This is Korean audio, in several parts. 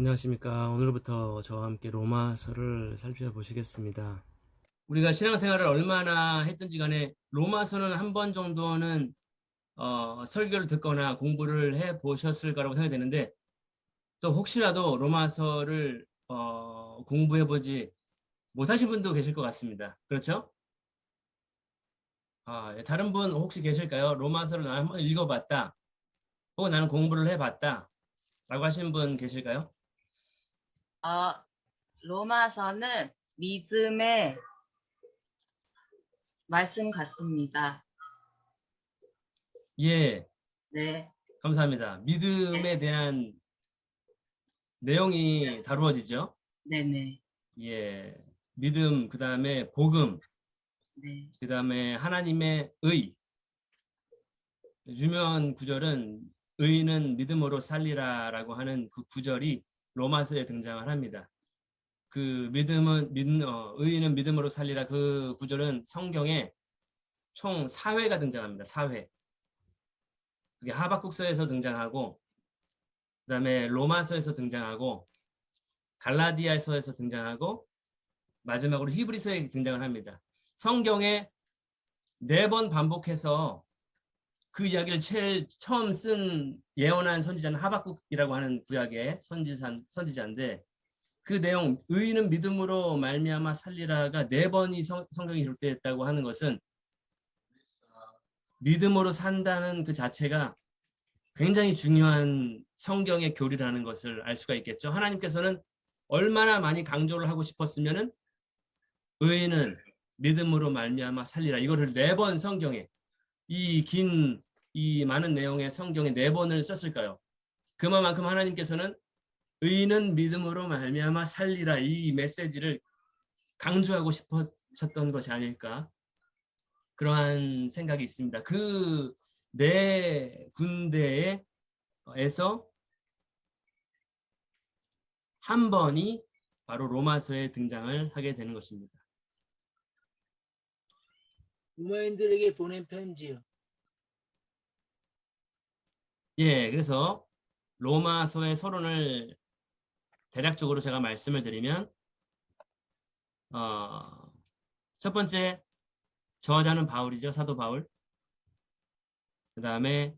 안녕하십니까. 오늘부터 저와 함께 로마서를 살펴보시겠습니다. 우리가 신앙생활을 얼마나 했든지 간에 로마서는 한 번 정도는 설교를 듣거나 공부를 해 보셨을 거라고 생각이 되는데, 또 혹시라도 로마서를 공부해 보지 못하신 분도 계실 것 같습니다. 그렇죠? 예, 다른 분 혹시 계실까요? 로마서를 나는 한번 읽어봤다, 혹은 나는 공부를 해봤다 라고 하시는 분 계실까요? 어, 로마서는 믿음의 말씀 같습니다. 예, 네, 감사합니다. 믿음에 대한 내용이 다루어지죠. 네네, 예, 믿음, 그 다음에 복음, 네. 그 다음에 하나님의 의. 유명한 구절은 의는 믿음으로 살리라라고 하는 그 구절이 로마서에 등장을 합니다. 그 의는 믿음으로 살리라, 그 구절은 성경에 총 4회가 등장합니다. 4회. 그게 하박국서에서 등장하고, 그 다음에 로마서에서 등장하고, 갈라디아서에서 등장하고, 마지막으로 히브리서에 등장을 합니다. 성경에 4번 반복해서 그 이야기를 제일 처음 쓴 예언한 선지자는 하박국이라고 하는 구약의 선지자인데, 그 내용 의인은 믿음으로 말미암아 살리라가 4번이 성경에 기록되었다고 하는 것은 믿음으로 산다는 그 자체가 굉장히 중요한 성경의 교리라는 것을 알 수가 있겠죠. 하나님께서는 얼마나 많이 강조를 하고 싶었으면은 의인은 믿음으로 말미암아 살리라, 이거를 4번 성경에, 이 많은 내용의 성경에 4번을 썼을까요? 그만큼 하나님께서는 의인은 믿음으로 말미암아 살리라, 이 메시지를 강조하고 싶으셨던 것이 아닐까, 그러한 생각이 있습니다. 그 네 군데에서 한 번이 바로 로마서에 등장을 하게 되는 것입니다. 로마인들에게 보낸 편지요. 예, 그래서 로마서의 서론을 대략적으로 제가 말씀을 드리면, 어, 첫 번째, 저자는 바울이죠. 사도 바울. 그 다음에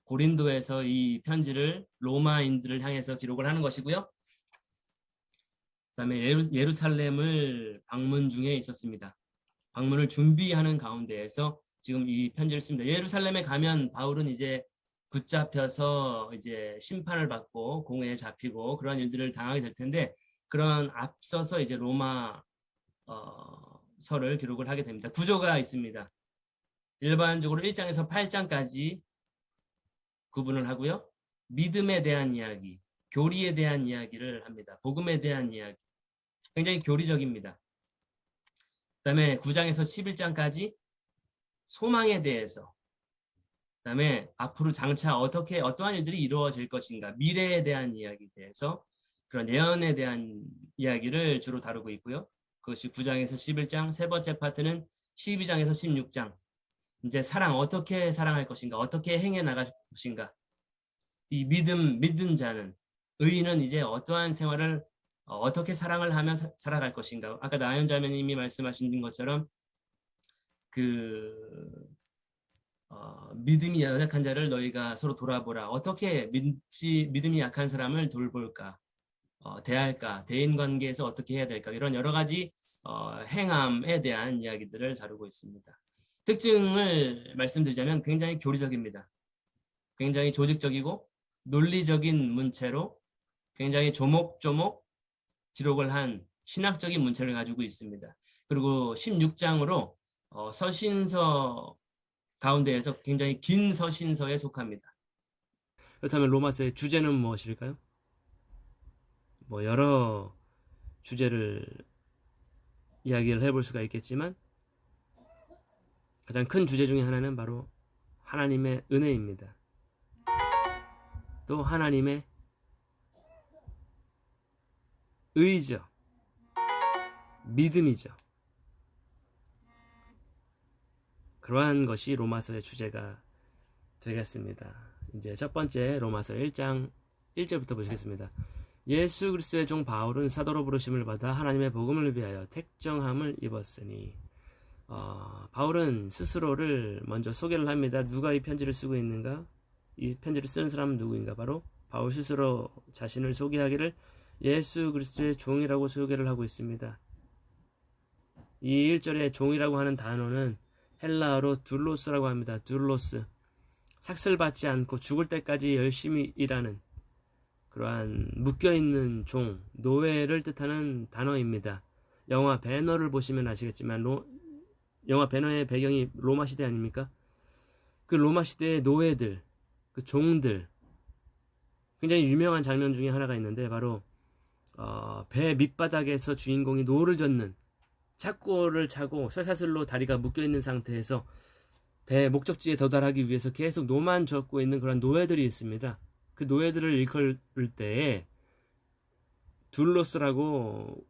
고린도에서 이 편지를 로마인들을 향해서 기록을 하는 것이고요. 그 다음에 예루살렘을 방문 중에 있었습니다. 방문을 준비하는 가운데에서 지금 이 편지를 씁니다. 예루살렘에 가면 바울은 이제 붙잡혀서 이제 심판을 받고 공회에 잡히고 그런 일들을 당하게 될 텐데, 그런 앞서서 이제 로마 서를 기록을 하게 됩니다. 구조가 있습니다. 일반적으로 1장에서 8장까지 구분을 하고요. 믿음에 대한 이야기, 교리에 대한 이야기를 합니다. 복음에 대한 이야기. 굉장히 교리적입니다. 그다음에 9장에서 11장까지 소망에 대해서, 그다음에 앞으로 장차 어떠한 일들이 이루어질 것인가, 미래에 대한 이야기에 대해서, 그런 예언에 대한 이야기를 주로 다루고 있고요. 그것이 9장에서 11장, 세 번째 파트는 12장에서 16장. 이제 사랑, 어떻게 사랑할 것인가, 어떻게 행해 나갈 것인가. 이 믿은 자는, 의인은 이제 어떠한 생활을 어떻게 사랑을 하며 살아갈 것인가. 아까 나연 자매님이 말씀하신 것처럼 그 믿음이 연약한 자를 너희가 서로 돌아보라. 어떻게 믿음이 약한 사람을 돌볼까? 대할까? 대인 관계에서 어떻게 해야 될까? 이런 여러 가지 행함에 대한 이야기들을 다루고 있습니다. 특징을 말씀드리자면 굉장히 교리적입니다. 굉장히 조직적이고 논리적인 문체로 굉장히 조목조목 기록을 한 신학적인 문체를 가지고 있습니다. 그리고 16장으로 서신서 가운데에서 굉장히 긴 서신서에 속합니다. 그렇다면 로마서의 주제는 무엇일까요? 뭐 여러 주제를 이야기를 해볼 수가 있겠지만, 가장 큰 주제 중에 하나는 바로 하나님의 은혜입니다. 또 하나님의 의죠. 믿음이죠. 그러한 것이 로마서의 주제가 되겠습니다. 이제 첫 번째 로마서 1장 1절부터 보시겠습니다. 예수 그리스도의 종 바울은 사도로 부르심을 받아 하나님의 복음을 위하여 택정함을 입었으니 바울은 스스로를 먼저 소개를 합니다. 누가 이 편지를 쓰고 있는가? 이 편지를 쓰는 사람은 누구인가? 바로 바울 스스로 자신을 소개하기를 예수 그리스도의 종이라고 소개를 하고 있습니다. 이 1절에 종이라고 하는 단어는 헬라어로 둘로스라고 합니다. 둘로스. 삭슬받지 않고 죽을 때까지 열심히 일하는 그러한 묶여있는 종, 노예를 뜻하는 단어입니다. 영화 배너를 보시면 아시겠지만 영화 배너의 배경이 로마 시대 아닙니까? 그 로마 시대의 노예들, 그 종들, 굉장히 유명한 장면 중에 하나가 있는데 바로 배 밑바닥에서 주인공이 노를 젓는 착고를 차고 쇠사슬로 다리가 묶여있는 상태에서 배 목적지에 도달하기 위해서 계속 노만 젓고 있는 그런 노예들이 있습니다. 그 노예들을 일컬을 때에 둘로스라고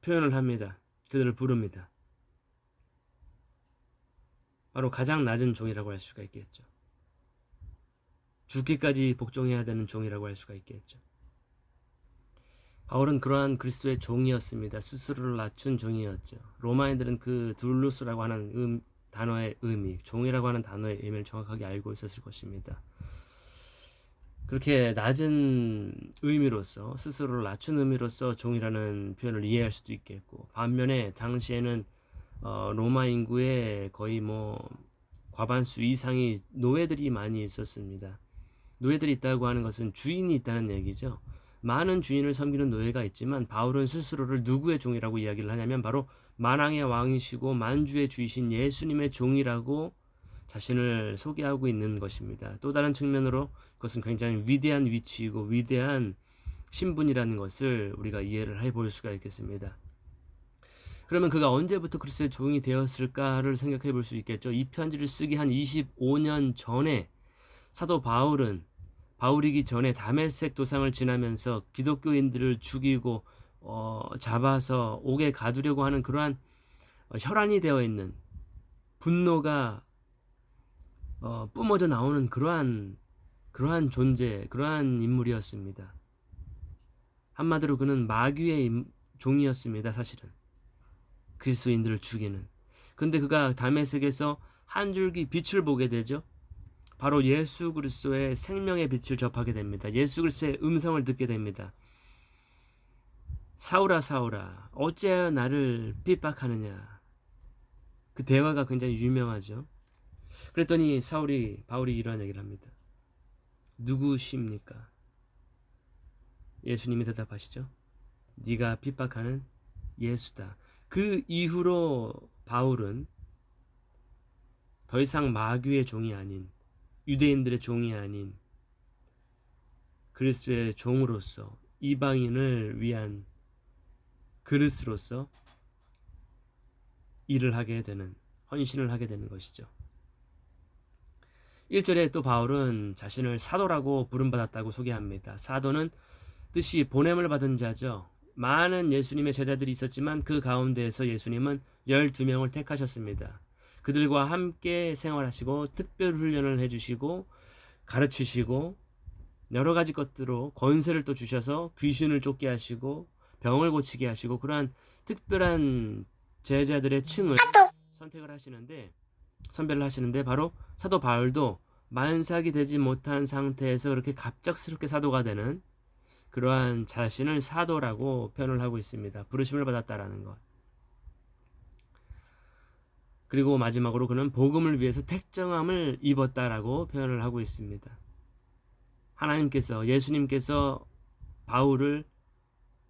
표현을 합니다. 그들을 부릅니다. 바로 가장 낮은 종이라고 할 수가 있겠죠. 죽기까지 복종해야 되는 종이라고 할 수가 있겠죠. 바울은 그러한 그리스도의 종이었습니다. 스스로를 낮춘 종이었죠. 로마인들은 그 둘루스라고 하는 단어의 의미, 종이라고 하는 단어의 의미를 정확하게 알고 있었을 것입니다. 그렇게 낮은 의미로서, 스스로를 낮춘 의미로서 종이라는 표현을 이해할 수도 있겠고, 반면에 당시에는 로마 인구의 거의 과반수 이상이 노예들이 많이 있었습니다. 노예들이 있다고 하는 것은 주인이 있다는 얘기죠. 많은 주인을 섬기는 노예가 있지만 바울은 스스로를 누구의 종이라고 이야기를 하냐면 바로 만왕의 왕이시고 만주의 주이신 예수님의 종이라고 자신을 소개하고 있는 것입니다. 또 다른 측면으로 그것은 굉장히 위대한 위치이고 위대한 신분이라는 것을 우리가 이해를 해볼 수가 있겠습니다. 그러면 그가 언제부터 그리스도의 종이 되었을까를 생각해 볼 수 있겠죠. 이 편지를 쓰기 한 25년 전에 사도 바울이기 전에 다메섹 도상을 지나면서 기독교인들을 죽이고 잡아서 옥에 가두려고 하는 그러한 혈안이 되어 있는 분노가 뿜어져 나오는 그러한 존재, 그러한 인물이었습니다. 한마디로 그는 마귀의 종이었습니다. 사실은 그리스도인들을 죽이는. 근데 그가 다메섹에서 한 줄기 빛을 보게 되죠. 바로 예수 그리스도의 생명의 빛을 접하게 됩니다. 예수 그리스도의 음성을 듣게 됩니다. 사울아 사울아 어찌하여 나를 핍박하느냐. 그 대화가 굉장히 유명하죠. 그랬더니 바울이 이런 얘기를 합니다. 누구십니까? 예수님이 대답하시죠. 네가 핍박하는 예수다. 그 이후로 바울은 더 이상 마귀의 종이 아닌, 유대인들의 종이 아닌 그리스도의 종으로서, 이방인을 위한 그릇으로서 일을 하게 되는, 헌신을 하게 되는 것이죠. 1절에 또 바울은 자신을 사도라고 부름받았다고 소개합니다. 사도는 뜻이 보냄을 받은 자죠. 많은 예수님의 제자들이 있었지만 그 가운데에서 예수님은 12명을 택하셨습니다. 그들과 함께 생활하시고 특별 훈련을 해주시고 가르치시고 여러 가지 것들로 권세를 또 주셔서 귀신을 쫓게 하시고 병을 고치게 하시고 그러한 특별한 제자들의 층을 선별을 하시는데 바로 사도 바울도 만삭이 되지 못한 상태에서 그렇게 갑작스럽게 사도가 되는 그러한 자신을 사도라고 표현을 하고 있습니다. 부르심을 받았다라는 것. 그리고 마지막으로 그는 복음을 위해서 택정함을 입었다라고 표현을 하고 있습니다. 예수님께서 바울을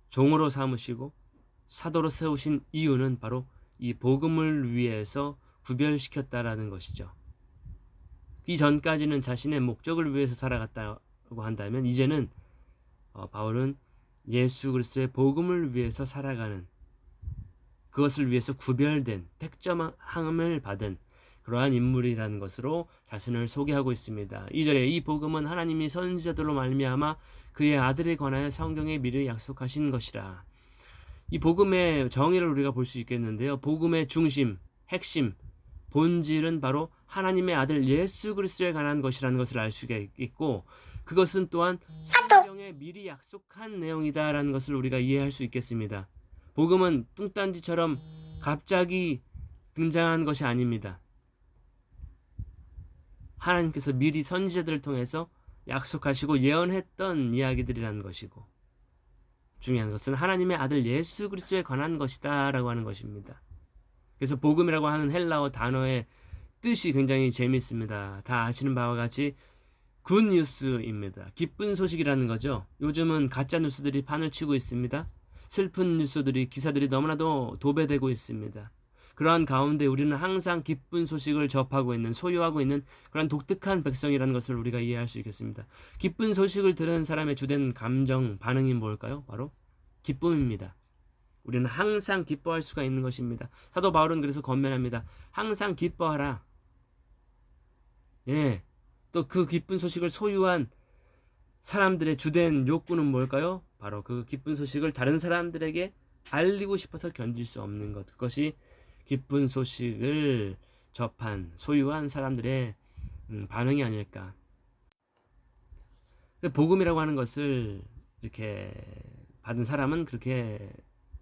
종으로 삼으시고 사도로 세우신 이유는 바로 이 복음을 위해서 구별시켰다라는 것이죠. 이전까지는 자신의 목적을 위해서 살아갔다고 한다면 이제는 바울은 예수 그리스도의 복음을 위해서 살아가는, 그것을 위해서 구별된, 택정함을 받은 그러한 인물이라는 것으로 자신을 소개하고 있습니다. 2절에 이 복음은 하나님이 선지자들로 말미암아 그의 아들에 관하여 성경에 미리 약속하신 것이라. 이 복음의 정의를 우리가 볼 수 있겠는데요. 복음의 중심, 핵심, 본질은 바로 하나님의 아들 예수 그리스도에 관한 것이라는 것을 알 수가 있고, 그것은 또한 성경에 통해 미리 약속한 내용이다라는 것을 우리가 이해할 수 있겠습니다. 복음은 뚱딴지처럼 갑자기 등장한 것이 아닙니다. 하나님께서 미리 선지자들을 통해서 약속하시고 예언했던 이야기들이라는 것이고, 중요한 것은 하나님의 아들 예수 그리스도에 관한 것이다 라고 하는 것입니다. 그래서 복음이라고 하는 헬라어 단어의 뜻이 굉장히 재미있습니다. 다 아시는 바와 같이 굿뉴스입니다. 기쁜 소식이라는 거죠. 요즘은 가짜 뉴스들이 판을 치고 있습니다. 슬픈 뉴스들이, 기사들이 너무나도 도배되고 있습니다. 그러한 가운데 우리는 항상 기쁜 소식을 접하고 있는, 소유하고 있는 그런 독특한 백성이라는 것을 우리가 이해할 수 있겠습니다. 기쁜 소식을 들은 사람의 주된 감정, 반응이 뭘까요? 바로 기쁨입니다. 우리는 항상 기뻐할 수가 있는 것입니다. 사도 바울은 그래서 권면합니다. 항상 기뻐하라. 예. 또 그 기쁜 소식을 소유한 사람들의 주된 욕구는 뭘까요? 바로 그 기쁜 소식을 다른 사람들에게 알리고 싶어서 견딜 수 없는 것. 그것이 기쁜 소식을 접한, 소유한 사람들의 반응이 아닐까. 복음이라고 하는 것을 이렇게 받은 사람은 그렇게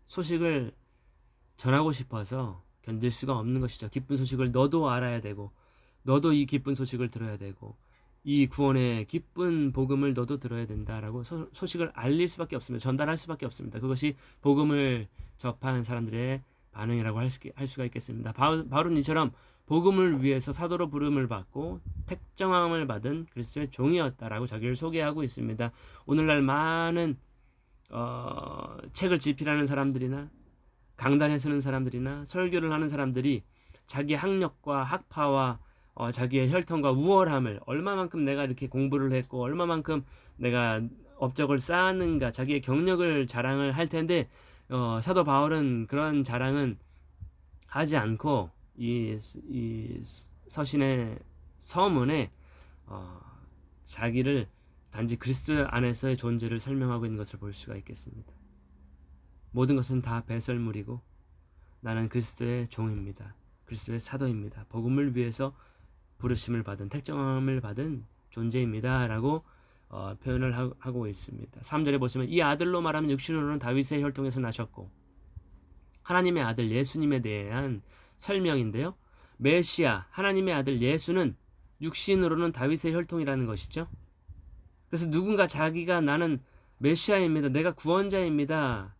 소식을 전하고 싶어서 견딜 수가 없는 것이죠. 기쁜 소식을 너도 알아야 되고, 너도 이 기쁜 소식을 들어야 되고, 이 구원의 기쁜 복음을 너도 들어야 된다라고 소식을 알릴 수밖에 없습니다. 전달할 수밖에 없습니다. 그것이 복음을 접한 사람들의 반응이라고 할 수가 있겠습니다. 바울은 이처럼 복음을 위해서 사도로 부름을 받고 택정함을 받은 그리스도의 종이었다라고 자기를 소개하고 있습니다. 오늘날 많은 책을 집필하는 사람들이나 강단에 서는 사람들이나 설교를 하는 사람들이 자기 학력과 학파와 자기의 혈통과 우월함을, 얼마만큼 내가 이렇게 공부를 했고 얼마만큼 내가 업적을 쌓았는가, 자기의 경력을 자랑을 할 텐데 사도 바울은 그런 자랑은 하지 않고 이 서신의 서문에 자기를 단지 그리스도 안에서의 존재를 설명하고 있는 것을 볼 수가 있겠습니다. 모든 것은 다 배설물이고 나는 그리스도의 종입니다. 그리스도의 사도입니다. 복음을 위해서 부르심을 받은, 택정함을 받은 존재입니다 라고 표현을 하고 있습니다. 3절에 보시면 이 아들로 말하면 육신으로는 다윗의 혈통에서 나셨고, 하나님의 아들 예수님에 대한 설명인데요. 메시아, 하나님의 아들 예수는 육신으로는 다윗의 혈통이라는 것이죠. 그래서 누군가 자기가 나는 메시아입니다, 내가 구원자입니다,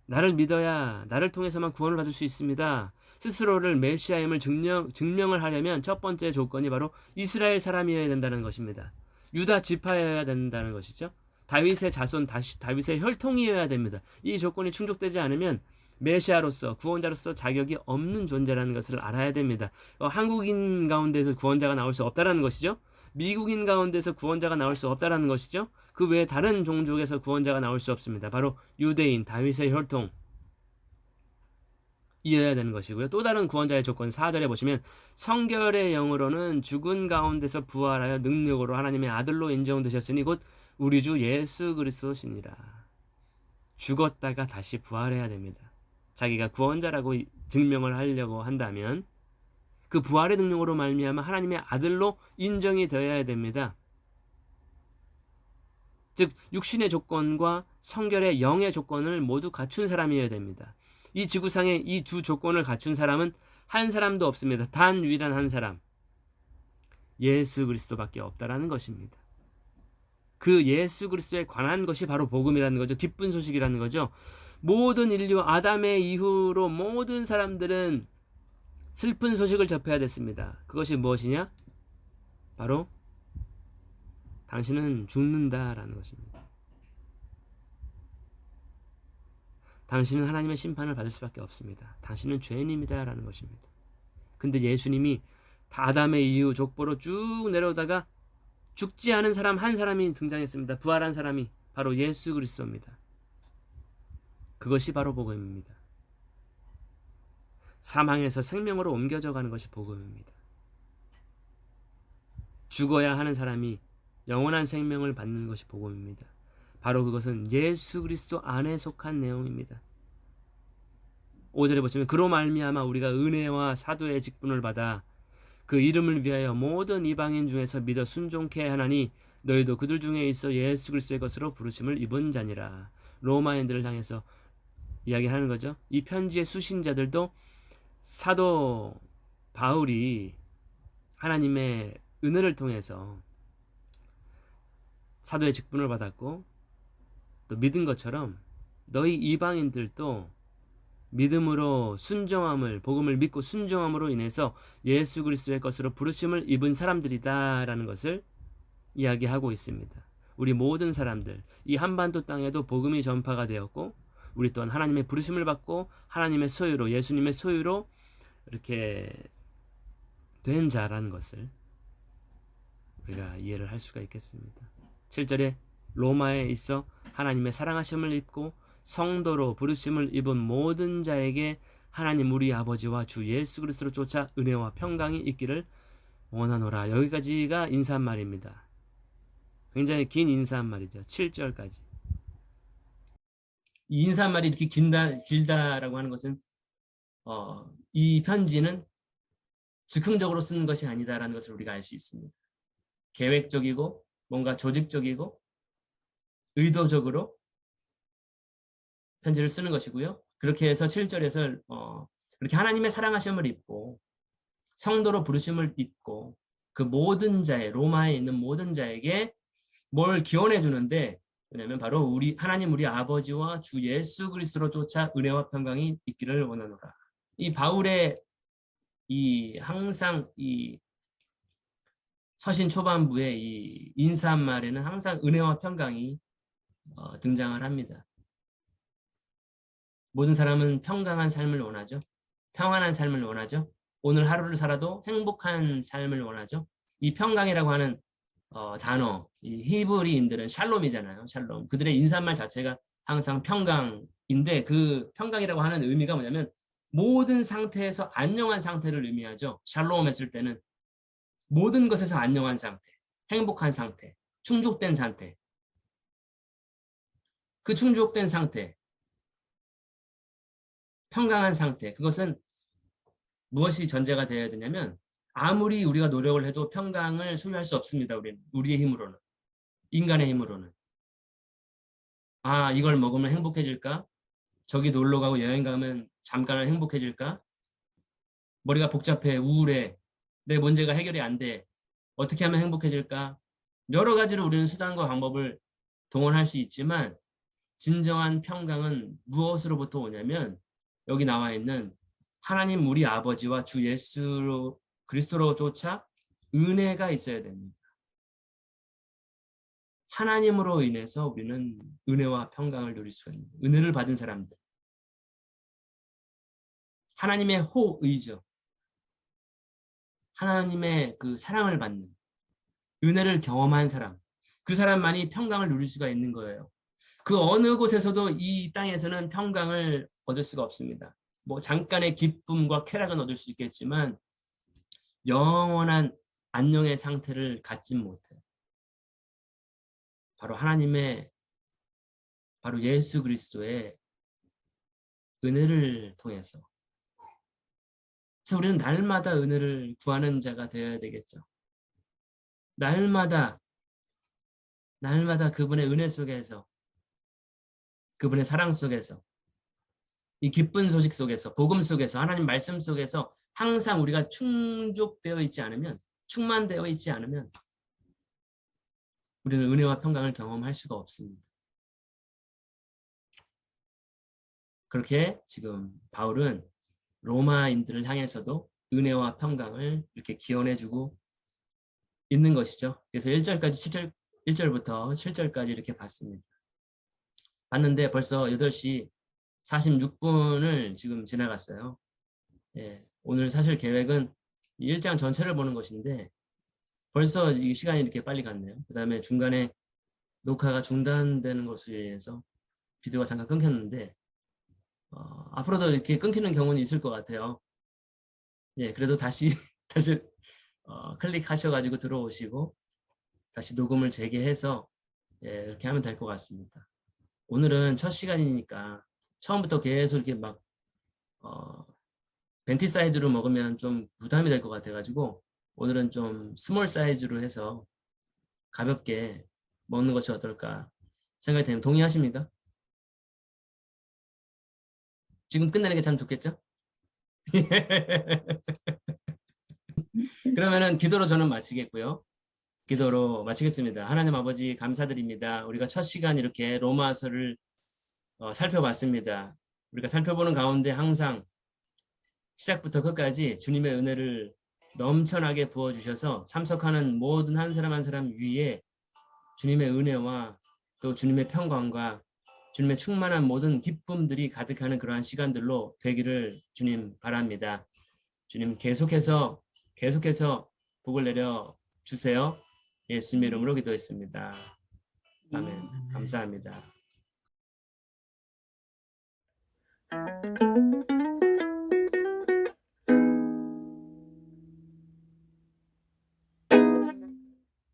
나를 믿어야 나를 통해서만 구원을 받을 수 있습니다, 스스로를 메시아임을 증명을 하려면 첫 번째 조건이 바로 이스라엘 사람이어야 된다는 것입니다. 유다 지파여야 된다는 것이죠. 다윗의 자손, 다윗의 혈통이어야 됩니다. 이 조건이 충족되지 않으면 메시아로서, 구원자로서 자격이 없는 존재라는 것을 알아야 됩니다. 한국인 가운데서 구원자가 나올 수 없다라는 것이죠. 미국인 가운데서 구원자가 나올 수 없다라는 것이죠. 그 외에 다른 종족에서 구원자가 나올 수 없습니다. 바로 유대인, 다윗의 혈통 이어야 되는 것이고요. 또 다른 구원자의 조건 4절에 보시면 성결의 영으로는 죽은 가운데서 부활하여 능력으로 하나님의 아들로 인정되셨으니 곧 우리 주 예수 그리스도시니라. 죽었다가 다시 부활해야 됩니다. 자기가 구원자라고 증명을 하려고 한다면 그 부활의 능력으로 말미암아 하나님의 아들로 인정이 되어야 됩니다. 즉 육신의 조건과 성결의 영의 조건을 모두 갖춘 사람이어야 됩니다. 이 지구상에 이 두 조건을 갖춘 사람은 한 사람도 없습니다. 단 유일한 한 사람, 예수 그리스도밖에 없다라는 것입니다. 그 예수 그리스도에 관한 것이 바로 복음이라는 거죠. 기쁜 소식이라는 거죠. 모든 인류 아담의 이후로 모든 사람들은 슬픈 소식을 접해야 됐습니다. 그것이 무엇이냐? 바로 당신은 죽는다라는 것입니다. 당신은 하나님의 심판을 받을 수밖에 없습니다. 당신은 죄인입니다라는 것입니다. 근데 예수님이 아담의 이후 족보로 쭉 내려오다가 죽지 않은 사람 한 사람이 등장했습니다. 부활한 사람이 바로 예수 그리스도입니다. 그것이 바로 복음입니다. 사망에서 생명으로 옮겨져 가는 것이 복음입니다. 죽어야 하는 사람이 영원한 생명을 받는 것이 복음입니다. 바로 그것은 예수 그리스도 안에 속한 내용입니다. 5절에 보시면 그로 말미암아 우리가 은혜와 사도의 직분을 받아 그 이름을 위하여 모든 이방인 중에서 믿어 순종케 하나니 너희도 그들 중에 있어 예수 그리스도의 것으로 부르심을 입은 자니라. 로마인들을 향해서 이야기하는 거죠. 이 편지의 수신자들도 사도 바울이 하나님의 은혜를 통해서 사도의 직분을 받았고 또 믿은 것처럼 너희 이방인들도 믿음으로 순종함을 복음을 믿고 순종함으로 인해서 예수 그리스도의 것으로 부르심을 입은 사람들이다라는 것을 이야기하고 있습니다. 우리 모든 사람들 이 한반도 땅에도 복음이 전파가 되었고 우리 또한 하나님의 부르심을 받고 하나님의 소유로 예수님의 소유로 이렇게 된 자라는 것을 우리가 이해를 할 수가 있겠습니다. 7절에 로마에 있어 하나님의 사랑하심을 입고 성도로 부르심을 입은 모든 자에게 하나님 우리 아버지와 주 예수 그리스도로 쫓아 은혜와 평강이 있기를 원하노라. 여기까지가 인사말입니다. 굉장히 긴 인사말이죠. 7절까지. 이 인사말이 이렇게 길다라고 하는 것은 이 편지는 즉흥적으로 쓰는 것이 아니다라는 것을 우리가 알 수 있습니다. 계획적이고 뭔가 조직적이고 의도적으로 편지를 쓰는 것이고요. 그렇게 해서 7절에서 그렇게 하나님의 사랑하심을 입고 성도로 부르심을 입고 그 모든 자의 로마에 있는 모든 자에게 뭘 기원해 주는데 왜냐하면 바로 우리 하나님 우리 아버지와 주 예수 그리스도로 쫓아 은혜와 평강이 있기를 원하노라. 이 바울의 이 항상 이 서신 초반부의 이 인사말에는 항상 은혜와 평강이 등장을 합니다. 모든 사람은 평강한 삶을 원하죠. 평안한 삶을 원하죠. 오늘 하루를 살아도 행복한 삶을 원하죠. 이 평강이라고 하는 단어, 이 히브리인들은 샬롬이잖아요. 샬롬. 그들의 인사말 자체가 항상 평강인데 그 평강이라고 하는 의미가 뭐냐면 모든 상태에서 안녕한 상태를 의미하죠. 샬롬 했을 때는 모든 것에서 안녕한 상태, 행복한 상태, 충족된 상태. 그 충족된 상태, 평강한 상태, 그것은 무엇이 전제가 되어야 되냐면 아무리 우리가 노력을 해도 평강을 소유할 수 없습니다. 우리의 힘으로는. 인간의 힘으로는. 아, 이걸 먹으면 행복해질까? 저기 놀러 가고 여행 가면 잠깐은 행복해질까? 머리가 복잡해, 우울해. 내 문제가 해결이 안 돼. 어떻게 하면 행복해질까? 여러 가지로 우리는 수단과 방법을 동원할 수 있지만 진정한 평강은 무엇으로부터 오냐면 여기 나와 있는 하나님 우리 아버지와 주 예수 그리스도로 쫓아 은혜가 있어야 됩니다. 하나님으로 인해서 우리는 은혜와 평강을 누릴 수가 있는 은혜를 받은 사람들. 하나님의 호의죠. 하나님의 그 사랑을 받는 은혜를 경험한 사람. 그 사람만이 평강을 누릴 수가 있는 거예요. 그 어느 곳에서도 이 땅에서는 평강을 얻을 수가 없습니다. 뭐 잠깐의 기쁨과 쾌락은 얻을 수 있겠지만 영원한 안녕의 상태를 갖지 못해요. 바로 하나님의 바로 예수 그리스도의 은혜를 통해서. 그래서 우리는 날마다 은혜를 구하는 자가 되어야 되겠죠. 날마다 그분의 은혜 속에서 그분의 사랑 속에서 이 기쁜 소식 속에서 복음 속에서 하나님 말씀 속에서 항상 우리가 충족되어 있지 않으면 충만되어 있지 않으면 우리는 은혜와 평강을 경험할 수가 없습니다. 그렇게 지금 바울은 로마인들을 향해서도 은혜와 평강을 이렇게 기원해주고 있는 것이죠. 그래서 1절부터 7절까지 이렇게 봤습니다. 봤는데 벌써 8시 46분을 지금 지나갔어요. 예, 오늘 사실 계획은 1장 전체를 보는 것인데 벌써 이 시간이 이렇게 빨리 갔네요. 그 다음에 중간에 녹화가 중단되는 것에 의해서 비디오가 잠깐 끊겼는데 앞으로도 이렇게 끊기는 경우는 있을 것 같아요. 예, 그래도 다시 클릭하셔가지고 들어오시고 다시 녹음을 재개해서 예, 이렇게 하면 될 것 같습니다. 오늘은 첫 시간이니까 처음부터 계속 이렇게 막 벤티 사이즈로 먹으면 좀 부담이 될 것 같아가지고 오늘은 좀 스몰 사이즈로 해서 가볍게 먹는 것이 어떨까 생각이 되면 동의하십니까? 지금 끝내는 게 참 좋겠죠? 그러면은 기도로 저는 마치겠고요. 기도로 마치겠습니다. 하나님 아버지 감사드립니다. 우리가 첫 시간 이렇게 로마서를 살펴봤습니다. 우리가 살펴보는 가운데 항상 시작부터 끝까지 주님의 은혜를 넘쳐나게 부어주셔서 참석하는 모든 한 사람 한 사람 위에 주님의 은혜와 또 주님의 평강과 주님의 충만한 모든 기쁨들이 가득하는 그러한 시간들로 되기를 주님 바랍니다. 주님 계속해서 복을 내려 주세요. 예수님의 이름으로 기도했습니다. 아멘. 감사합니다.